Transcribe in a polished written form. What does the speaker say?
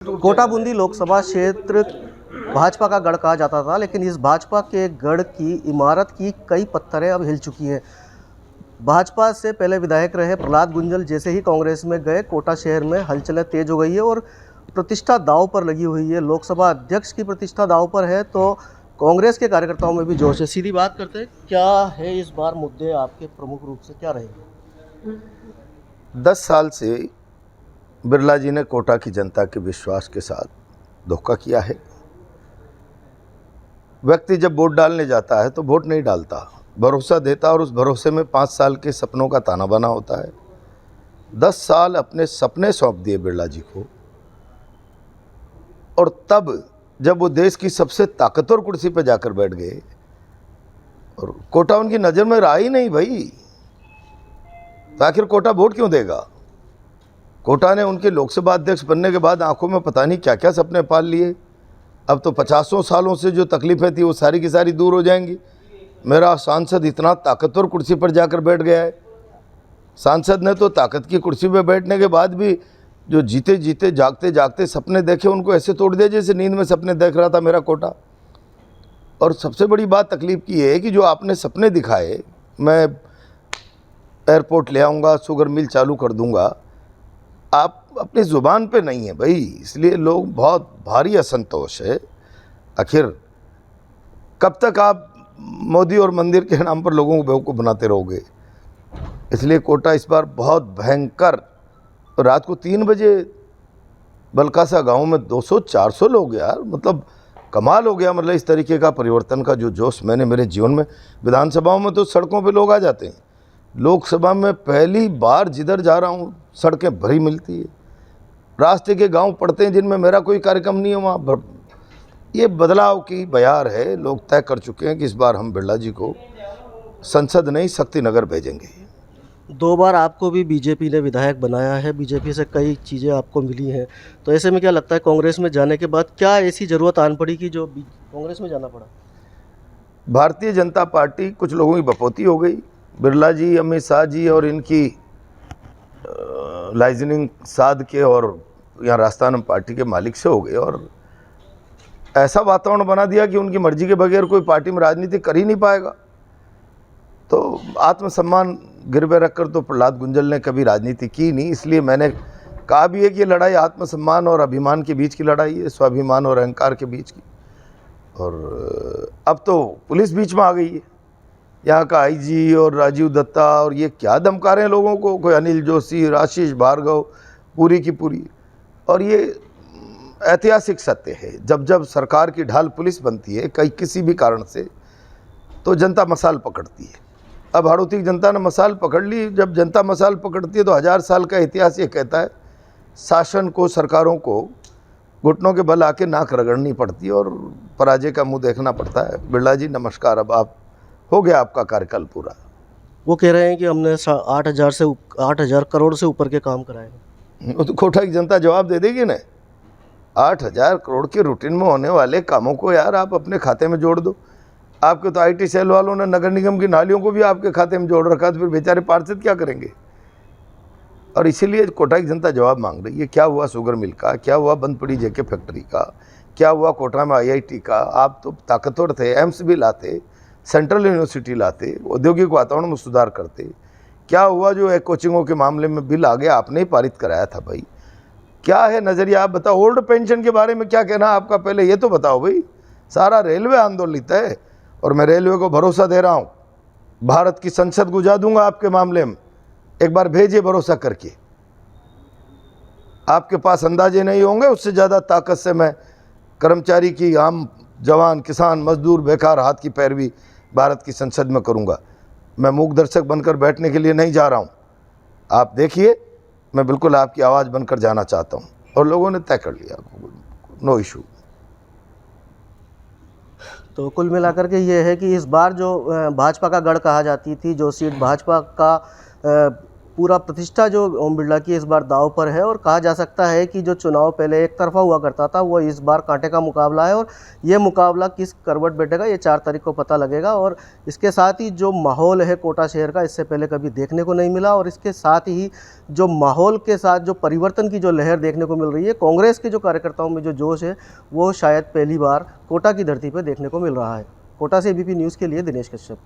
कोटा बूंदी लोकसभा क्षेत्र भाजपा का गढ़ कहा जाता था, लेकिन इस भाजपा के गढ़ की इमारत की कई पत्थरें अब हिल चुकी हैं। भाजपा से पहले विधायक रहे प्रहलाद गुंजल जैसे ही कांग्रेस में गए, कोटा शहर में हलचलें तेज हो गई है और प्रतिष्ठा दांव पर लगी हुई है। लोकसभा अध्यक्ष की प्रतिष्ठा दांव पर है तो कांग्रेस के कार्यकर्ताओं में भी जोश है। सीधी बात करते हैं, क्या है इस बार मुद्दे आपके प्रमुख रूप से क्या रहेंगे? 10 साल से बिरला जी ने कोटा की जनता के विश्वास के साथ धोखा किया है। व्यक्ति जब वोट डालने जाता है तो वोट नहीं डालता, भरोसा देता और उस भरोसे में 5 साल के सपनों का ताना बाना होता है। 10 साल अपने सपने सौंप दिए बिरला जी को, और तब जब वो देश की सबसे ताकतवर कुर्सी पर जाकर बैठ गए और कोटा उनकी नज़र में रहा ही नहीं भाई, तो आखिर कोटा वोट क्यों देगा? कोटा ने उनके लोकसभा अध्यक्ष बनने के बाद आंखों में पता नहीं क्या क्या सपने पाल लिए। अब तो 50 सालों से जो तकलीफें थी वो सारी की सारी दूर हो जाएंगी। मेरा सांसद इतना ताकतवर कुर्सी पर जाकर बैठ गया है। सांसद ने तो ताकत की कुर्सी पर बैठने के बाद भी जो जीते जीते जागते जागते सपने देखे, उनको ऐसे तोड़ दिया जैसे नींद में सपने देख रहा था मेरा कोटा। और सबसे बड़ी बात तकलीफ की है कि जो आपने सपने दिखाए, मैं एयरपोर्ट ले आऊँगा, शुगर मिल चालू कर दूँगा, आप अपनी ज़ुबान पे नहीं है भाई, इसलिए लोग बहुत भारी असंतोष है। आखिर कब तक आप मोदी और मंदिर के नाम पर लोगों को बेवकूफ़ बनाते रहोगे? इसलिए कोटा इस बार बहुत भयंकर। रात को 3 बजे बलकासा गांव में 200-400 लोग, यार मतलब कमाल हो गया। मतलब इस तरीके का परिवर्तन का जो जोश मैंने मेरे जीवन में, विधानसभाओं में तो सड़कों पे लोग आ जाते हैं, लोकसभा में पहली बार जिधर जा रहा हूँ सड़कें भरी मिलती है। रास्ते के गांव पड़ते हैं जिनमें मेरा कोई कार्यक्रम नहीं है, वहाँ ये बदलाव की बयार है। लोग तय कर चुके हैं कि इस बार हम बिरला जी को संसद नहीं शक्तिनगर भेजेंगे। 2 बार आपको भी बीजेपी ने विधायक बनाया है, बीजेपी से कई चीज़ें आपको मिली हैं, तो ऐसे में क्या लगता है कांग्रेस में जाने के बाद क्या ऐसी ज़रूरत आन पड़ी कि जो कांग्रेस में जाना पड़ा? भारतीय जनता पार्टी कुछ लोगों की बपौती हो गई। बिरला जी, अमित शाह जी और इनकी लाइजनिंग साध के और यहाँ राजस्थान पार्टी के मालिक से हो गए, और ऐसा वातावरण बना दिया कि उनकी मर्जी के बगैर कोई पार्टी में राजनीति कर ही नहीं पाएगा। तो आत्मसम्मान गिरवे रखकर तो प्रहलाद गुंजल ने कभी राजनीति की नहीं, इसलिए मैंने कहा भी है कि ये लड़ाई आत्मसम्मान और अभिमान के बीच की लड़ाई है, स्वाभिमान और अहंकार के बीच की। और अब तो पुलिस बीच में आ गई है, यहाँ का आईजी और राजीव दत्ता, और ये क्या धमका रहे हैं लोगों को, कोई अनिल जोशी, आशीष भार्गव, पूरी की पूरी। और ये ऐतिहासिक सत्य है, जब जब सरकार की ढाल पुलिस बनती है कहीं किसी भी कारण से, तो जनता मसाल पकड़ती है। अब हाड़ौती की जनता ने मसाल पकड़ ली। जब जनता मसाल पकड़ती है तो 1000 साल का इतिहास ये कहता है, शासन को, सरकारों को घुटनों के बल आके नाक रगड़नी पड़ती है और पराजय का मुंह देखना पड़ता है। बिरला जी नमस्कार, अब आप हो गया आपका कार्यकाल पूरा। वो कह रहे हैं कि हमने 8,000 करोड़ से ऊपर के काम कराए हैं। वो तो कोटा की जनता जवाब दे देगी ना। 8,000 करोड़ के रूटीन में होने वाले कामों को यार आप अपने खाते में जोड़ दो। आपके तो IT सेल वालों ने नगर निगम की नालियों को भी आपके खाते में जोड़ रखा, तो फिर बेचारे पार्षद क्या करेंगे? और इसीलिए कोटा की जनता जवाब मांग रही है। क्या हुआ शुगर मिल का, क्या हुआ बंद पड़ी JK फैक्ट्री का, क्या हुआ कोटा में IIT का? आप तो ताकतवर थे, एम्स भी लाते, सेंट्रल यूनिवर्सिटी लाते, औद्योगिक वातावरण में सुधार करते। क्या हुआ जो एक कोचिंगों के मामले में बिल आ गया, आपने ही पारित कराया था भाई? क्या है नज़रिया, आप बताओ। ओल्ड पेंशन के बारे में क्या कहना आपका, पहले ये तो बताओ भाई। सारा रेलवे आंदोलित है और मैं रेलवे को भरोसा दे रहा हूँ, भारत की संसद गुजा दूंगा आपके मामले में। एक बार भेजिए भरोसा करके। आपके पास अंदाजे नहीं होंगे, उससे ज़्यादा ताकत से मैं कर्मचारी की, आम जवान, किसान, मजदूर, बेकार हाथ की पैरवी भारत की संसद में करूंगा। मैं मूक दर्शक बनकर बैठने के लिए नहीं जा रहा हूं। आप देखिए, मैं बिल्कुल आपकी आवाज़ बनकर जाना चाहता हूं, और लोगों ने तय कर लिया, नो इशू। तो कुल मिलाकर के ये है कि इस बार जो भाजपा का गढ़ कहा जाती थी, जो सीट भाजपा का पूरा प्रतिष्ठा जो ओम बिरला की इस बार दांव पर है और कहा जा सकता है कि जो चुनाव पहले एक तरफा हुआ करता था वो इस बार कांटे का मुकाबला है और ये मुकाबला किस करवट बैठेगा ये 4 तारीख को पता लगेगा। और इसके साथ ही जो माहौल है कोटा शहर का इससे पहले कभी देखने को नहीं मिला और इसके साथ ही जो माहौल के साथ जो परिवर्तन की जो लहर देखने को मिल रही है, कांग्रेस के जो कार्यकर्ताओं में जो जोश है वो शायद पहली बार कोटा की धरती पर देखने को मिल रहा है। कोटा से एबीपी न्यूज़ के लिए दिनेश कश्यप।